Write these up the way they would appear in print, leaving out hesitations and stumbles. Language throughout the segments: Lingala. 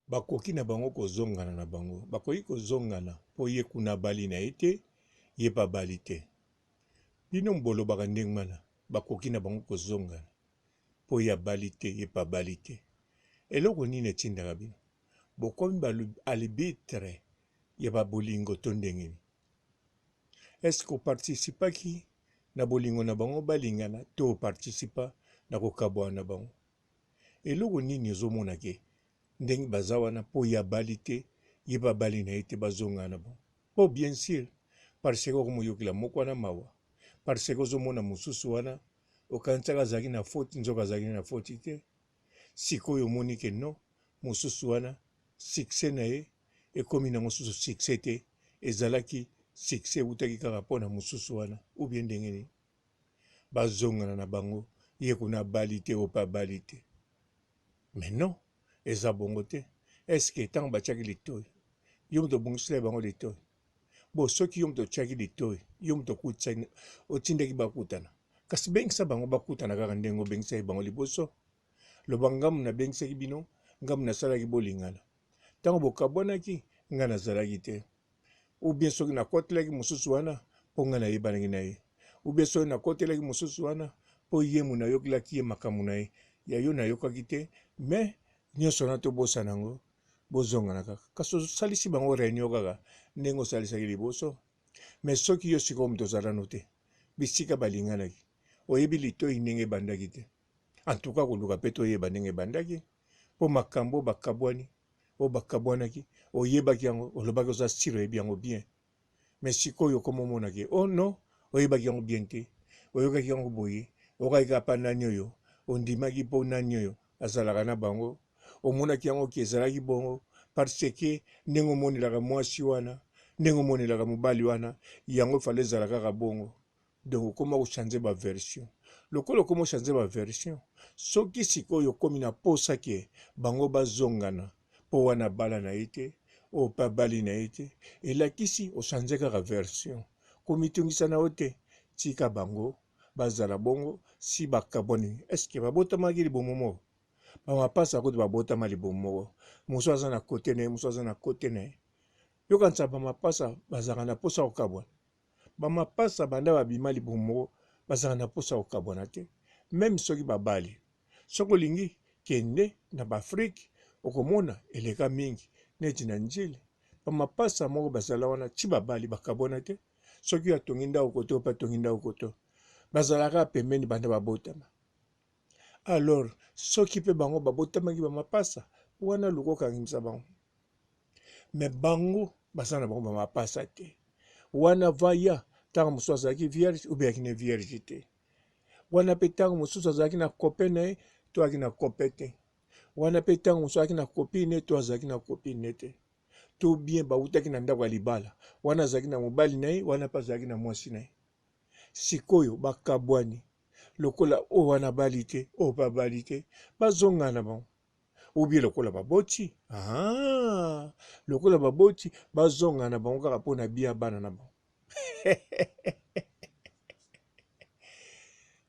bakoki na bango kozongana na bango bakoki kozongana po ye kuna bali na ye te ye pa bali te bino bolobaka ndenge wana bakoki na bango kozongana po ya bali te ye pa bali te eloko nini etindaka bino bokomi alibitre ya babolingo to ndenge nini eske opartisipaki na bolingo na bango balingana to opartisipa na kokabwana na bango eloko nini ozomona ke ndenge baza wana po ya bali te ye pa bali na ye te bazongana na bango po bien sûr parce que okomoyokela moko wana mawa parce que ozomona mosusu wana okanisaka azalaki na foti nzoka azalaki na foti te sikoyo omoni ke no mosusu wana succès na ye ekomi na mosusu succès te ezalaki succès eutaki kaka mpo na mosusu wana ou bien ndenge nini bazongana na bango ye kuna bali te o pa bali te mais non eza bongo te eske ntango batiaki litoyi yo moto obongisela bango litoyi bo soki yo moto otiaki litoyi yo moto otindaki bakutana kasi bengisa bango bakutana kaka ndenge obengisaki bango liboso loba ngamu nabengisaki bino ngamu nasalaki bolingana ntango bokabwanaki ngai nazalaki te ou bien soki nakotelaki mosusu wana mpo ngai nayebanaki na ye ou bien soki nakotelaki mosusu wana mpo ye mu nayokelaki ye makambo na ye ya yo nayokaki te me nyonso wana tobosana yango bozongana kaka kasi osalisi bango réunion kaka ndenge osalisaki liboso me soki yo sikoyo moto ozalano te bisika balinganaki oyebi litoyi ndenge ebandaki te antuka koluka mpe toyeba ndenge ebandaki mpo makambo bakabwani oyo bakabwanaki oyebaki yango olobaki oza sire oyebi yango bien me sikoyo okomomonaki oh non oyebaki yango bien te oyokaki yango boye okaki kapa nani oyo ondimaki mpo nani oyo azalaka na bango omonaki yango ki ezalaki bongo parce que ndenge omonelaka mwasi wana ndenge omonelaka mobali wana yango fale ezala kaka bongo donc okoma kochange baversion lokola okoma ochange baversion soki sikoyo okomi na posa ke bango bazongana mpo wana bala na ye te oyo mpe bali na ye te elakisi ochange kaka version komitungisa na yo te tika bango bazala bongo si bakabwani eske babotamaki libomo moko bamapasa kote babotama libomo moko mosu aza na kote na ye mosu aza na kote na ye yokanisa bamapasa bazalaka na posa kokabwana bamapasa banda babima libomo moko bazalaka na posa kokabwana te meme soki babali soki olingi kende na baafrike okomona eleka mingi neti na njili bamapasa moko bazala wana ti babali bakabwana te soki atongi ndako koto mpe atongi ndako koto bazalaka pembeni banda babotama alors soki mpe bango babotamaki bamapasa wana luka okangimisa bango me bango baza na bango bamapasa te wana vaya ntango mosusu azalaki vierge obeyaki na vierge te wana mpe ntango mosusu azalaki na kope na ye to azalaki na kope te wana mpe ntango mosusu azalaki na kopine to azalaki na kopine te to bien bautaki na ndako ya libala wana azalaki na mobali na ye wana mpe azalaki na mwasi na ye sikoyo bakabwani lokola oyo wana bali te oyo mpe bali te bazongana na bango ubie lokola baboti lokola baboti bazongana na bango kaka mpo na bia bana na bango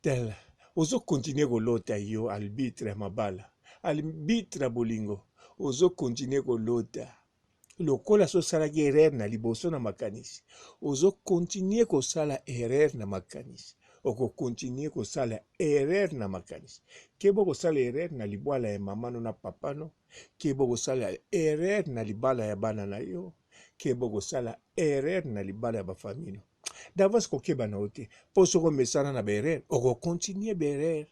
tela ozokontinue kolota yo arbitre ya mabala arbitre ya bolingo ozokontinue kolota lokola sosalaki erreur na liboso na makanisi ozokontinue kosala erreur na makanisi okokontinue kosala erreur na makanisi kebo kosala erreur na libwala ya mamano na papano kebo kosala erreur na libala ya bana na yo kebo kosala erreur na libala ya bafamino davance kokeba na yo te mpo soko omesana na baerreur okokontinue baerreur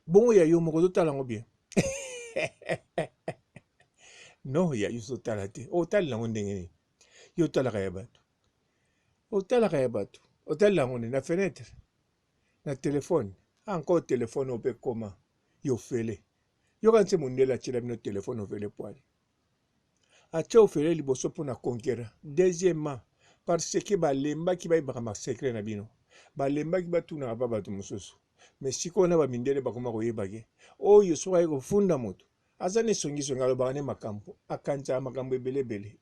bongo ya yo moko ozotala yango bien non ya yo ozotala te otali yango ndenge nini yo otalaka ya bato otali yango nini na fenêtre na telefone encore telefone oyo mpe koma yo fele yoka nse mondele atiela bino telefone ofele poani atia ofele liboso mpona konkera deuxièmement parce que balembaki bayebaka masekre na bino balembaki batunaka pa bato mosusu mais sikoyo na bamindele bakoma koyebake oyo soki aye kofunda moto aza ne songisongi alobaka ne makambo akanisaka makambo ebelebele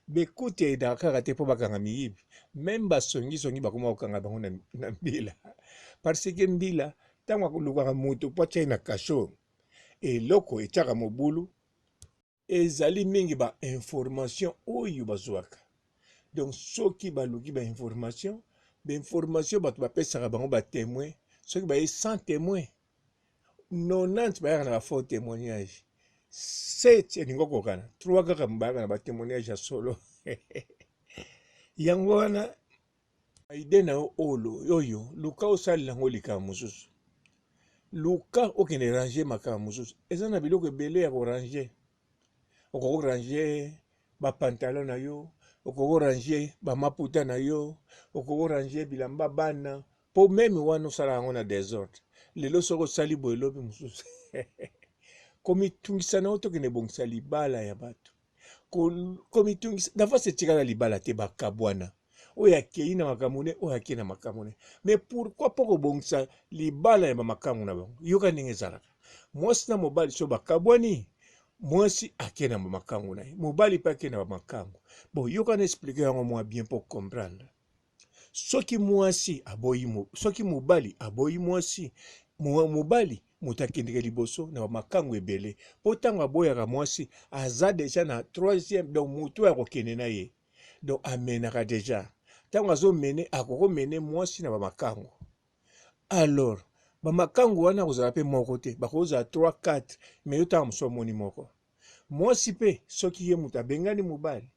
bekute eyedaka kaka te mpo bakanga miyibi meme basongisongi bakoma kokanga bango na mbila parce que mbila ntango akolukaka moto po atia ye na kasho eloko etiaka mobulu ezali mingi ba information oyo bazwaka. Donc soki baluki ba information bato bapesaka bango ba témoin, soki baye sans témoin 90 bayaka na ba faux témoignage, 7 elingo kokana 3 kaka bayaka na ba témoignage ya solo. Yango wana ide na oyo luka osalela ngo likambo mosusu, luka okende ranger makambo mosusu, eza na biloko ebele ya koranger. Okoko ranger ba pantalon na yo, okoko ranger ba maputa na yo, okoko ranger bilamba bana, po meme wana osala yango na désordre. Lelo soko osali boye lobi mosusu komitungisa na yo tokende bongisa libala ya bato, komitungisa davance etikala libala te bakabwana oyo akei na makambo ne oyo akei na makambo ne. Mais pourquoi po kobongisa libala ya bamakambo na bango? Yoka ndenge ezalaka, mwasi na mobali so bakabwani, mwasi akei na bamakambo na ye, mobali mpe akei na bamakambo. Bon, yoka na explique yango mwa bien pour comprendre. Soki mwasi aboyi soki mobali aboyi mwasi, mobali moto akendeke liboso na bamakango ebele, po ntango aboyaka mwasi aza deja na 3e, donc moto ya kokende na ye, donc amenaka deja ntango azomene akokomene mwasi na bamakango. Alors bamakango wana kozala mpe moko te, bakozala 3-4, mais yo ntango mosu omoni moko. Mwasi mpe soki ye moto abengani mobali,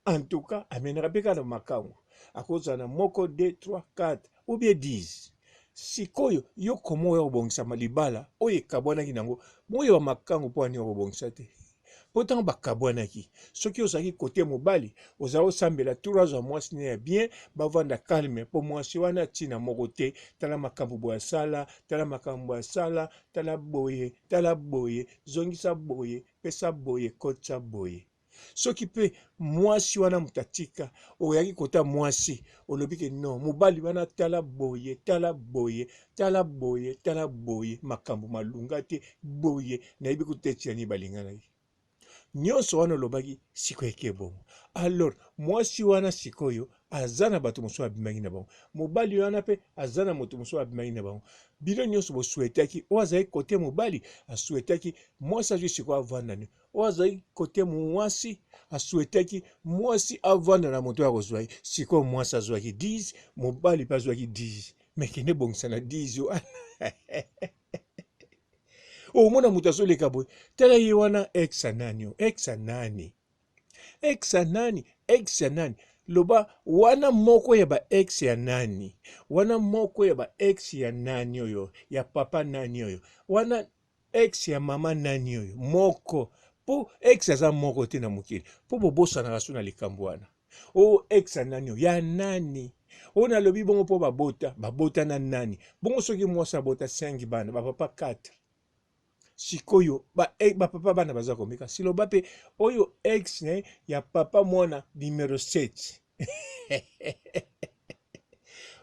en tout cas amenaka mpe kaka na bamakango, akozala na moko 2 3 4 ou bien 10. Sikoyo yo komo oyo kobongisa malibala oyo ekabwanaki nango moyo bamakango mpo ani okobongisa te. Po ntango bakabwanaki, soki ozalaki kote mobali ozala osambela tour azwa mwasi ne ya bien, bavanda calme po mwasi wana ntina moko te, tala makambo boye asala, tala makambo boye asala, tala boye, zongisa boye, pesa boye, kotisa boye. Soki pe mwasi wana mutatika oyaki kota mwasi olobi ke non mobali wana tala boye, tala boye, tala boye, tala boye, makambo malunga te boye, nayebi kutetisa ni balinganaki. Nyonso wana olobaki sikoyo eke bongo. Alors mwasi wana sikoyo aza na bato mosusu abimaki na bango, mobali wana mpe aza na moto mosusu abimaki na bango. Bino nyonso bosuetaki oyo azali kote mobali asuetaki mwasi azwi sikoyo avanda ne, oyo azali kote mwasi asuetaki mwasi avanda na moto ya kozwa ye, sikoyo mwasi azwaki 10, mobali mpe azwaki 10, mekende bongisa na 10 wana. Omona moto azoleka boye, tala ye wana exa nani, exa nani, exa nani, exa nani. Loba wana moko ya ba ex ya nani, wana moko ya ba ex ya nani oyo, ya papa nani oyo, wana ex ya mama nani oyo, moko. Po ex aza moko te na mokili, po bobosanaka so na likambo wana. O ex ya nani oyo, ya nani. O nalobi bongo po babota na nani. Bongo soki mwasi abota 5 bana, bapapa 4. Sikoyo papa bana baza komeka siloba pe oyo ex ne ya papa mwana numéro 7.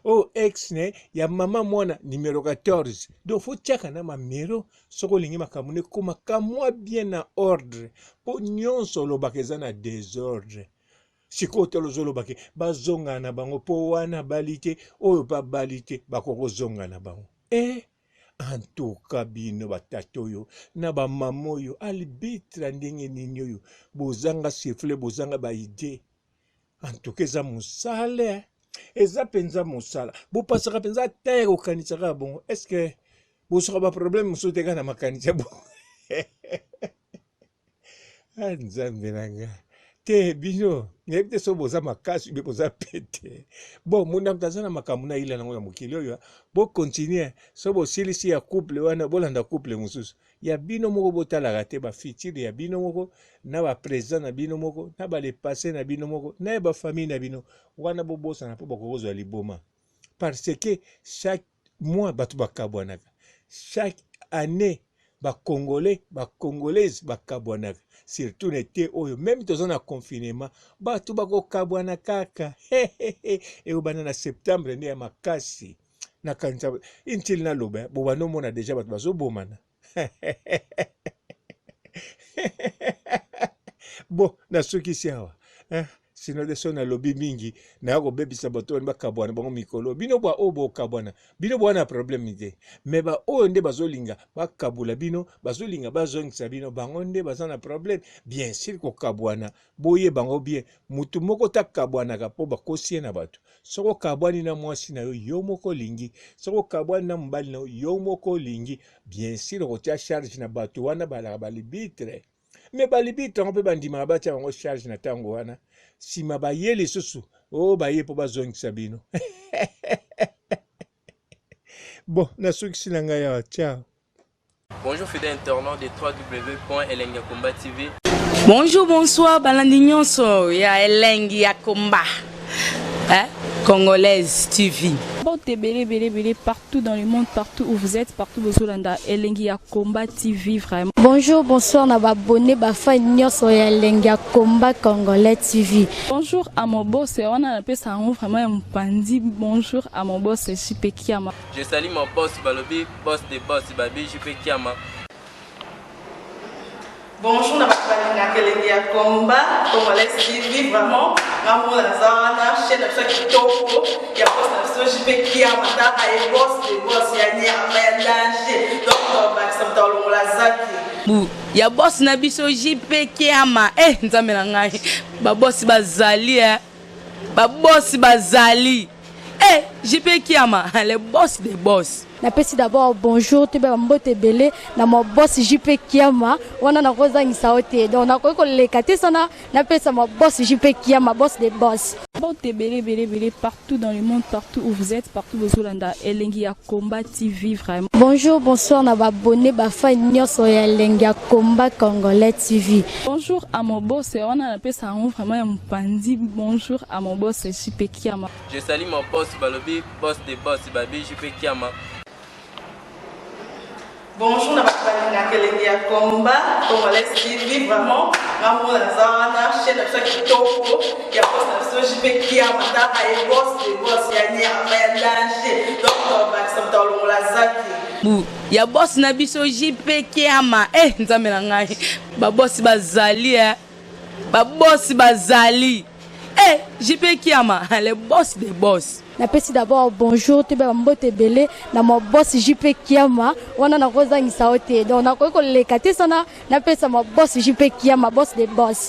O ex ne ya mama mwana numéro 14. Donc faut tiaka na mamero soko lingi makambo ne koma kamwa bien na ordre po nyonso lobaka eza na désordre. Sikoyo tolo zolobake bazonga na bango po wana balite oyo pa balite bakoko zonga na bango. En tout cas bino batata oyo na bamama oyo albitre ndenge nini oyo bozanga sifle bozanga baide. En tout cas eza mosala, eza penza mosala, bopasaka penza te kokanisaka bongo. Est-ce que bosoka baproblème mosusu te kaka na makanisa bongo? Nzambe na nga te bino nayebi te so boza makasi be boza pete. Bon munda moto aza na makambo na ila nango ya mokili oyo bokontinue so bosilisi ya couple wana bolanda couple mosusu ya bino moko botalaka te bafuture ya bino moko na baprésent na bino moko na balepase na bino moko na bafamille na bino wana bobosana mpo bakokozwa liboma. Parce que chaque mois bato bakabwanaka, chaque année bakongolais bakongolaise bakabwanaka, surtout nete oyo même toza na confinement bato bakokabwana kaka eobana na septembre nde ya makasi na kanisa intili naloba bobanda omona deja bato bazobomana. Bon nasukisi awa sino de so na lobi mingi na yako bebisa bato ba kabwana bango mikolo bino bwa obo kabwana bino bwa na problème ide mais ba o nde bazolinga ba kabula bino bazolinga bazongisa bino bango nde bazana problème bien sûr ko kabwana boye bango bien mutu moko ta kabwana ka po bakosie na bato soko kabwani na mwasi na yo moko lingi soko kabwani na mbali na yo moko lingi bien sûr ko tia charge na bato wana bala balibitre mais balibitre on peut bandima batia bango charge na tango wana sima baye lisusu o baye po bazongisa bino bon nasuki na ngai ya ciao. Bonjour fidèles internautes de www.elengiakomba TV. Bonjour, bonsoir, balandi nyonso ya Elengi ya Komba. Congolaise TV. Bon, belé partout dans le monde, partout où vous êtes, partout où vous êtes, Elengi ya Komba TV vraiment. Bonjour, bonsoir, na abonné bafa nyonso ya Elengi ya Komba Congolais TV. Bonjour à mon boss, on a appelé ça vraiment un pandi. Bonjour à mon boss, JP Kiama. Je salue mon boss Balobi, boss des boss Babi, JP Kiama. Bonjour, na Elengi ya Komba Congolais TV vraiment. Maman Lazana, chaîne de chaque topo, il y a pas de JP Kiama, et boss des boss, il y a un danger. Donc, on va s'entendre la zaki. Ya boss na biso JP Kiama nzambe na ngai ba boss bazali ba boss bazali JP Kiama le boss des boss. Napesi d'abord bonjour te ba mbote belé na mo boss JP Kiama wana na kozangisa ote donc na ko lekate sana napesa mo boss JP Kiama boss des boss. Bon, belé partout dans le monde, partout où vous êtes, partout où vous êtes, Elengi ya Komba TV vraiment. Bonjour, bonsoir, na abonné bafa nyonso ya Elengi ya Komba Congolais TV. Bonjour à mon boss, on a appelé ça vraiment un pandi. Bonjour à mon boss, JP Kiama. Je salue mon boss Balobi, boss des boss Babi, JP Kiama. Bonjour, na Elengi ya Komba Congolais TV vraiment. Maman Lazana, chaîne de chaque topo, il y a pas de JP Kiama, et boss des boss, il y a un danger. Donc, on va s'entendre la zaki. Ya boss na biso JP Kiama nzambe na ngai ba boss bazali ba boss bazali JP Kiama le boss des boss. Napesi d'abord bonjour te ba mbote belé na mo boss JP Kiama wana na kozangisa ote donc na ko lekate sana napesa mo boss JP Kiama boss des boss.